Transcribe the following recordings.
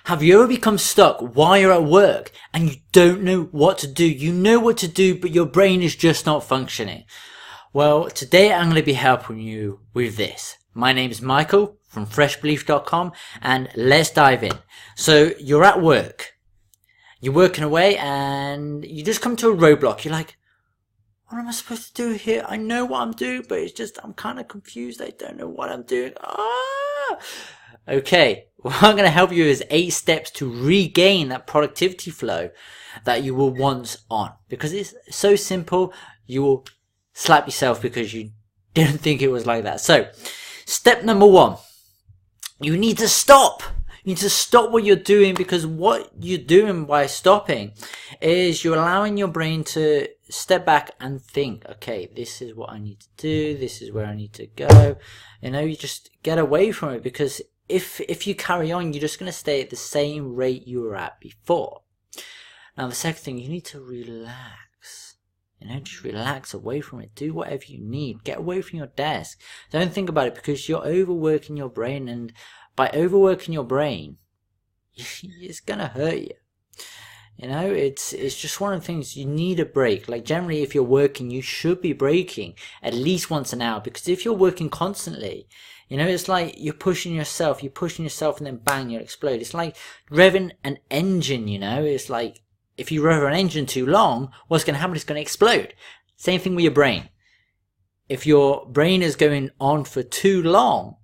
Have you ever become stuck while you're at work and you don't know what to do? You know what to do, but your brain is just not functioning. Well, today I'm going to be helping you with this. My name is Michael from freshbelief.com, and let's dive in. So you're at work. You're working away and you just come to a roadblock. You're like, what am I supposed to do here? I know what I'm doing, but it's just, I'm kind of confused. I don't know what I'm doing. Okay, what I'm going to help you is 8 steps to regain that productivity flow that you were once on. Because it's so simple, you will slap yourself because you didn't think it was like that. So, step number 1, you need to stop. You need to stop what you're doing, because what you're doing by stopping is you're allowing your brain to step back and think, okay, this is what I need to do, this is where I need to go. You know, you just get away from it, because if you carry on, you're just going to stay at the same rate you were at before. Now, the second thing, you need to relax. You know, just relax away from it. Do whatever you need. Get away from your desk. Don't think about it, because you're overworking your brain, and by overworking your brain, it's going to hurt you. You know, it's just one of the things. You need a break. Like, generally, if you're working, you should be breaking at least once an hour, because if you're working constantly, you know, it's like you're pushing yourself, and then bang, you'll explode. It's like revving an engine, you know. It's like, if you rev an engine too long, what's going to happen? It's going to explode. Same thing with your brain. If your brain is going on for too long,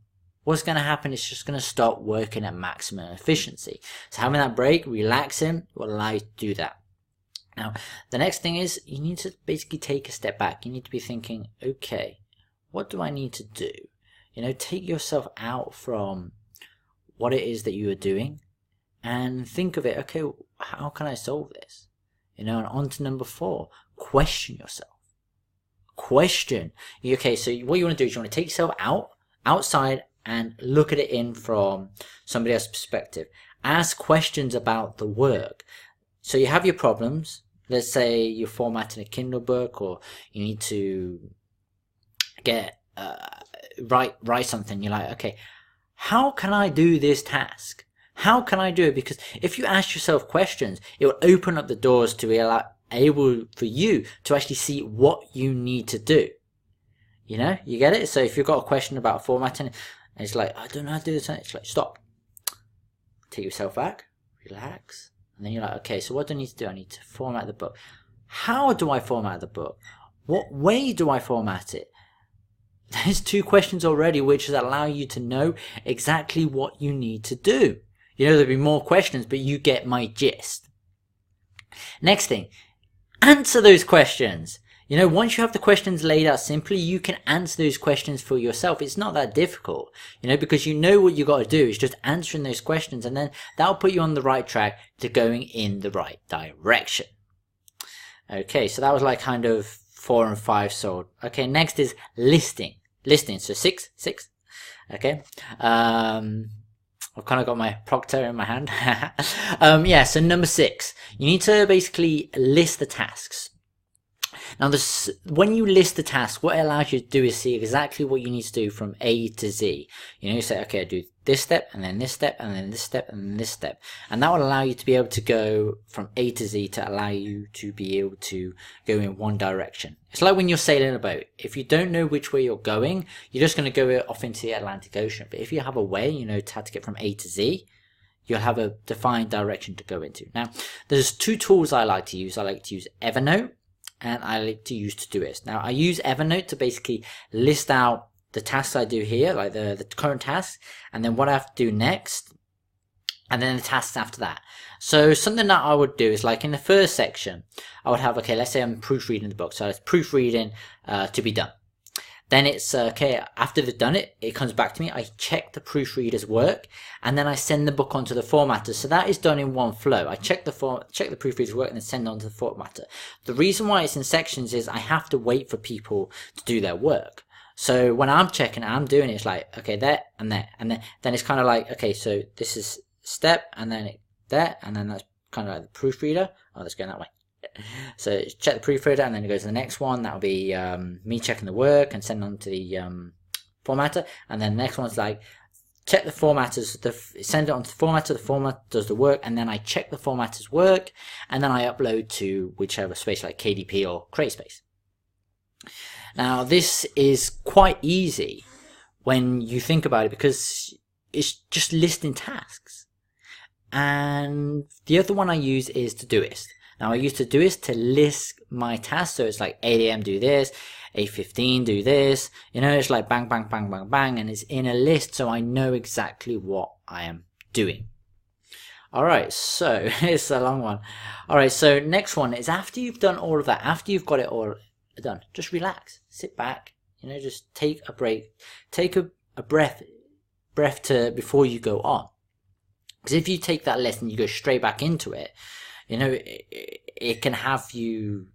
what's going to happen? It's just going to stop working at maximum efficiency. So having that break, relaxing, will allow you to do that. Now, the next thing is, you need to basically take a step back. You need to be thinking, okay, what do I need to do? You know, take yourself out from what it is that you are doing and think of it, okay, how can I solve this? You know, and on to number 4, question yourself. Question. Okay, so what you want to do is you want to take yourself outside and look at it in from somebody else's perspective. Ask questions about the work. So you have your problems. Let's say you're formatting a Kindle book, or you need to get write something. You're like, okay, how can I do this task? How can I do it? Because if you ask yourself questions, it will open up the doors to be able for you to actually see what you need to do. You know, you get it? So if you've got a question about formatting, and it's like, I don't know how to do this, it's like, stop. Take yourself back, relax, and then you're like, okay, so what do I need to do? I need to format the book. How do I format the book? What way do I format it? There's 2 questions already, which is allow you to know exactly what you need to do. You know, there'll be more questions, but you get my gist. Next thing, answer those questions. You know, once you have the questions laid out simply, you can answer those questions for yourself. It's not that difficult, you know, because you know what you got to do is just answering those questions, and then that'll put you on the right track to going in the right direction. Okay, so that was like kind of 4 and 5 sold. Okay, next is listing. So 6. Okay. I've kind of got my proctor in my hand. Yeah, so number 6. You need to basically list the tasks. Now, when you list the task, what it allows you to do is see exactly what you need to do from A to Z. You know, you say, okay, I do this step, and then this step, and then this step, and then this step. And that will allow you to be able to go from A to Z to allow you to be able to go in one direction. It's like when you're sailing a boat. If you don't know which way you're going, you're just going to go off into the Atlantic Ocean. But if you have a way, you know, how to get from A to Z, you'll have a defined direction to go into. Now, there's 2 tools I like to use. I like to use Evernote, and I like to use Todoist. Now, I use Evernote to basically list out the tasks I do here, like the current tasks, and then what I have to do next, and then the tasks after that. So something that I would do is, like, in the first section, I would have, okay, let's say I'm proofreading the book. So it's proofreading to be done. Then it's, okay, after they've done it, it comes back to me. I check the proofreader's work, and then I send the book onto the formatter. So that is done in one flow. I check the proofreader's work and then send it onto the formatter. The reason why it's in sections is I have to wait for people to do their work. So when I'm checking it, I'm doing it, it's like, okay, there and there, and then it's kind of like, okay, so this is step, and then there, and then that's kind of like the proofreader. Oh, let's go that way. So check the proofreader, and then it goes to the next one. That'll be me checking the work and sending on to the formatter, and then the next one's like check the formatters, send it on to the formatter, the formatter does the work, and then I check the formatter's work, and then I upload to whichever space like KDP or CreateSpace. Now this is quite easy when you think about it, because it's just listing tasks. And the other one I use is Todoist. Now I use Todoist to list my tasks, so it's like 8 AM do this, 8:15 do this, you know, it's like bang, bang, bang, bang, bang, and it's in a list, so I know exactly what I am doing. Alright, so it's a long one. Alright, so next one is after you've done all of that, after you've got it all done, just relax, sit back, you know, just take a break, take a breath to before you go on. Because if you take that list and you go straight back into it, you know, it can have you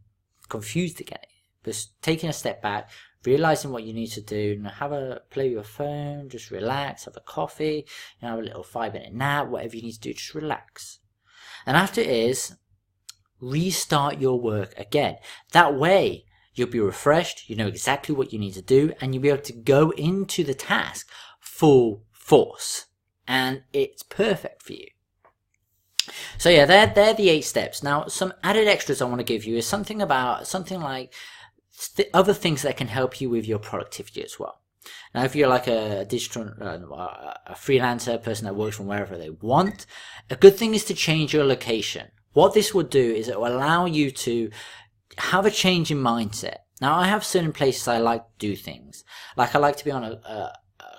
confused again. Just taking a step back, realizing what you need to do, and have a play with your phone, just relax, have a coffee, you know, have a little 5-minute nap, whatever you need to do, just relax. And after it is, restart your work again. That way, you'll be refreshed, you know exactly what you need to do, and you'll be able to go into the task full force. And it's perfect for you. So yeah, they're the 8 steps. Now, some added extras I want to give you is something like other things that can help you with your productivity as well. Now, if you're like a digital, a freelancer, person that works from wherever they want, a good thing is to change your location. What this will do is it will allow you to have a change in mindset. Now, I have certain places I like to do things. Like I like to be on a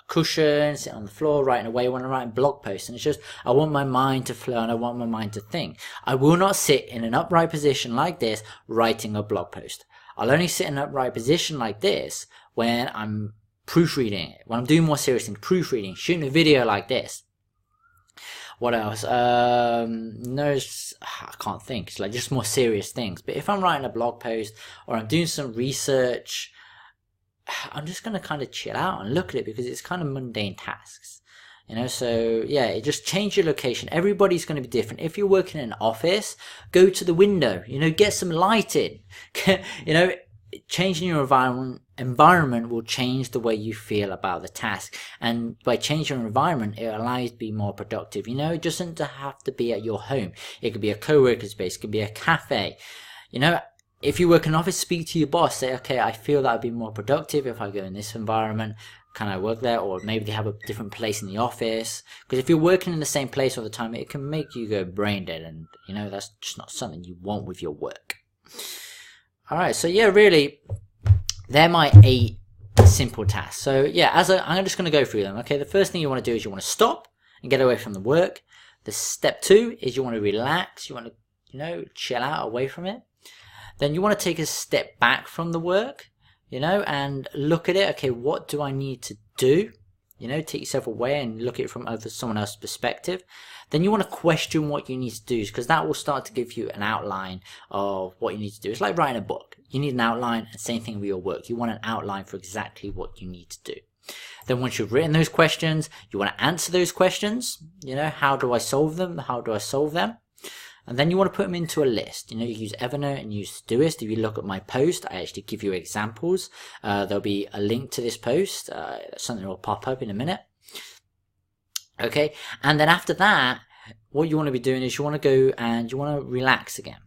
cushion, sit on the floor, writing away when I'm writing blog posts, and it's just, I want my mind to flow and I want my mind to think. I will not sit in an upright position like this writing a blog post. I'll only sit in an upright position like this when I'm proofreading it, when I'm doing more serious things, proofreading, shooting a video like this. What else? No, I can't think. It's like just more serious things. But if I'm writing a blog post or I'm doing some research, I'm just going to kind of chill out and look at it, because it's kind of mundane tasks, you know. So yeah, it just change your location. Everybody's going to be different. If you're working in an office, go to the window, you know, get some light in. You know, changing your environment will change the way you feel about the task, and by changing your environment, it allows you to be more productive. You know, it doesn't have to be at your home. It could be a co-working space, it could be a cafe, you know. If you work in an office, speak to your boss. Say, okay, I feel that I'd be more productive if I go in this environment. Can I work there? Or maybe they have a different place in the office. Because if you're working in the same place all the time, it can make you go brain dead. And, you know, that's just not something you want with your work. Alright, so yeah, really, they're my 8 simple tasks. So yeah, I'm just going to go through them. Okay, the first thing you want to do is you want to stop and get away from the work. The step 2 is you want to relax. You want to, you know, chill out away from it. Then you want to take a step back from the work, you know, and look at it. Okay, what do I need to do? You know, take yourself away and look at it from someone else's perspective. Then you want to question what you need to do, because that will start to give you an outline of what you need to do. It's like writing a book. You need an outline, and same thing with your work. You want an outline for exactly what you need to do. Then once you've written those questions, you want to answer those questions. You know, how do I solve them? How do I solve them? And then you want to put them into a list. You know, you use Evernote and use Todoist. If you look at my post, I actually give you examples. There'll be a link to this post. Something will pop up in a minute. Okay. And then after that, what you want to be doing is you want to go and you want to relax again.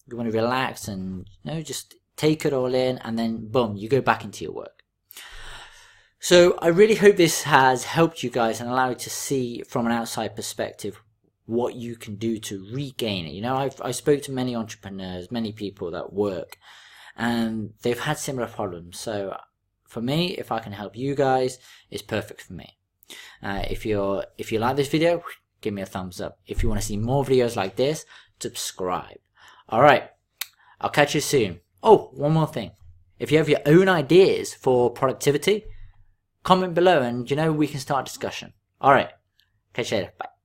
You want to relax and, you know, just take it all in, and then boom, you go back into your work. So I really hope this has helped you guys and allowed you to see from an outside perspective what you can do to regain it. You know, I spoke to many entrepreneurs, many people that work, and they've had similar problems. So for me, if I can help you guys, it's perfect for me. If you like this video, give me a thumbs up. If you want to see more videos like this, subscribe. Alright, I'll catch you soon. Oh, one more thing. If you have your own ideas for productivity, comment below and, you know, we can start a discussion. Alright, catch you later. Bye.